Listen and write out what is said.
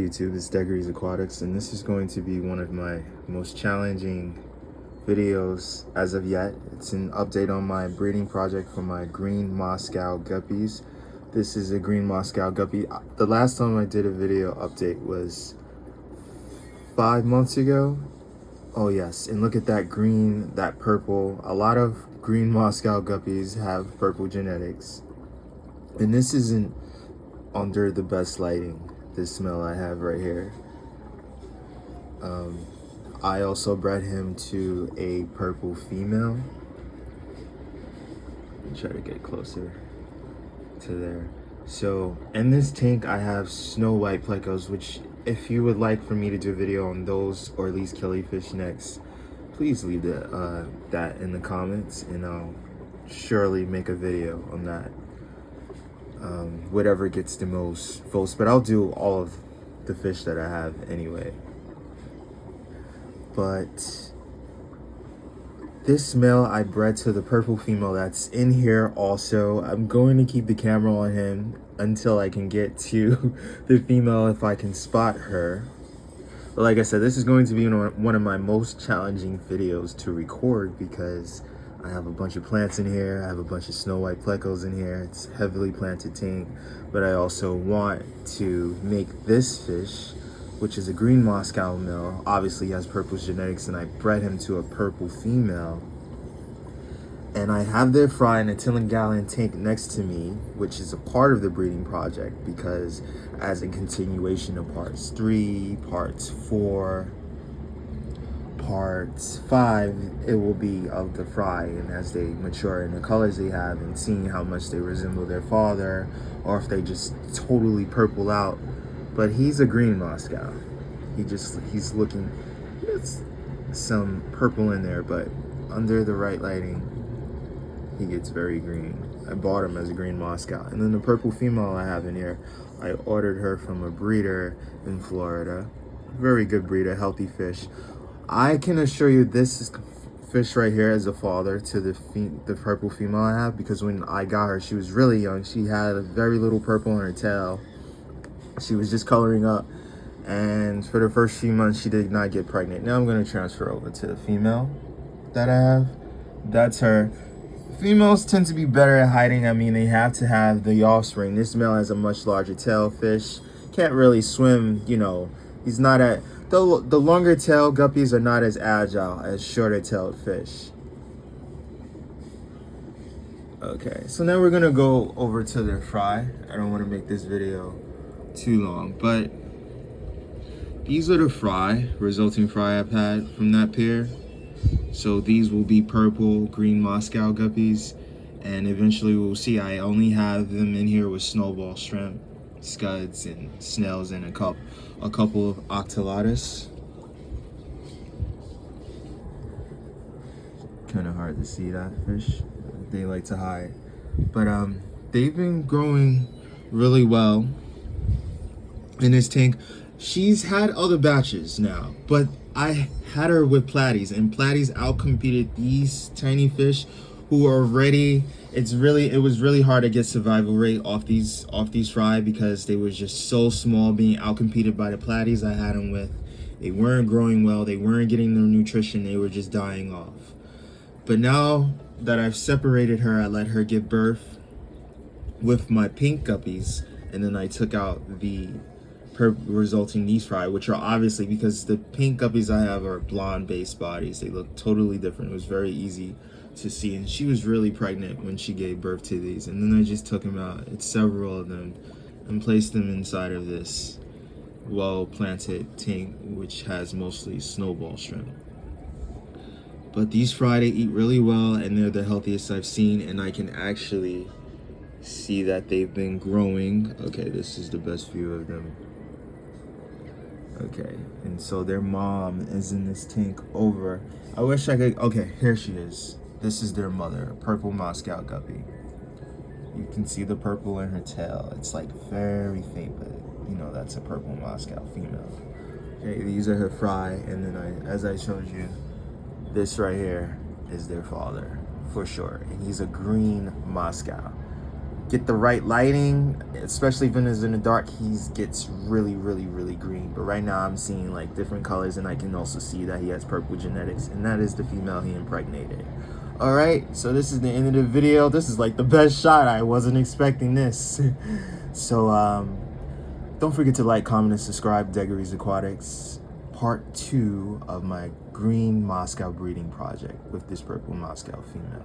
YouTube, it's Degrees Aquatics, and this is going to be one of my most challenging videos as of yet. It's an update on my breeding project for my green Moscow guppies. This is a green Moscow guppy. The last time I did a video update was 5 months ago. Oh yes, and look at that green, that purple. A lot of green Moscow guppies have purple genetics, and this isn't under the best lighting. This smell I have right here. I also bred him to a purple female. Let me try to get closer to there. So in this tank I have snow white plecos, which if you would like for me to do a video on those or at least killifish next, please leave that in the comments and I'll surely make a video on that. Whatever gets the most votes, but I'll do all of the fish that I have anyway. But this male I bred to the purple female that's in here also. I'm going to keep the camera on him until I can get to the female if I can spot her. But like I said, this is going to be one of my most challenging videos to record because I have a bunch of plants in here. I have a bunch of snow white plecos in here. It's a heavily planted tank, but I also want to make this fish, which is a green Moscow male. Obviously he has purple genetics, and I bred him to a purple female. And I have their fry in a 10-gallon tank next to me, which is a part of the breeding project because as a continuation of parts 3, parts 4, parts 5, it will be of the fry, and as they mature and the colors they have and seeing how much they resemble their father or if they just totally purple out. But he's a green Moscow. He's looking, there's some purple in there, but under the right lighting he gets very green. I bought him as a green Moscow. And then the purple female I have in here, I ordered her from a breeder in Florida. Very good breeder, healthy fish. I can assure you this fish right here is a father to the purple female I have, because when I got her, she was really young. She had a very little purple on her tail. She was just coloring up, and for the first few months, she did not get pregnant. Now I'm going to transfer over to the female that I have. That's her. Females tend to be better at hiding. I mean, they have to have the offspring. This male has a much larger tail fish. Can't really swim, you know. He's not at... The longer tail guppies are not as agile as shorter tailed fish. Okay, so now we're gonna go over to their fry. I don't want to make this video too long, but these are the resulting fry I've had from that pair. So these will be purple green Moscow guppies, and eventually we'll see. I only have them in here with snowball shrimp, scuds, and snails, and a couple of octolatus. Kind of hard to see that fish. They like to hide, but they've been growing really well in this tank. She's had other batches now, but I had her with platies, and platies outcompeted these tiny fish who are already... It was really hard to get survival rate off these fry because they were just so small, being outcompeted by the platies I had them with. They weren't growing well, they weren't getting their nutrition, they were just dying off. But now that I've separated her, I let her give birth with my pink guppies, and then I took out the resulting these fry, which are obviously, because the pink guppies I have are blonde based bodies, they look totally different. It was very easy to see, and she was really pregnant when she gave birth to these. And then I just took them out, it's several of them, and placed them inside of this well planted tank which has mostly snowball shrimp. But these fry, they eat really well, and they're the healthiest I've seen, and I can actually see that they've been growing. Okay, this is the best view of them. Okay, and so their mom is in this tank over. I wish I could... Okay, here she is. This is their mother, a purple Moscow guppy. You can see the purple in her tail. It's like very faint, but you know that's a purple Moscow female. Okay, these are her fry, and then as I showed you, this right here is their father, for sure. And he's a green Moscow. get the right lighting, especially when it's in the dark, he gets really green. But right now I'm seeing like different colors, and I can also see that he has purple genetics, and that is the female he impregnated. All right, so this is the end of the video. This is like the best shot. I wasn't expecting this. So don't forget to like, comment, and subscribe. Degary's Aquatics, part 2 of my green Moscow breeding project with this purple Moscow female.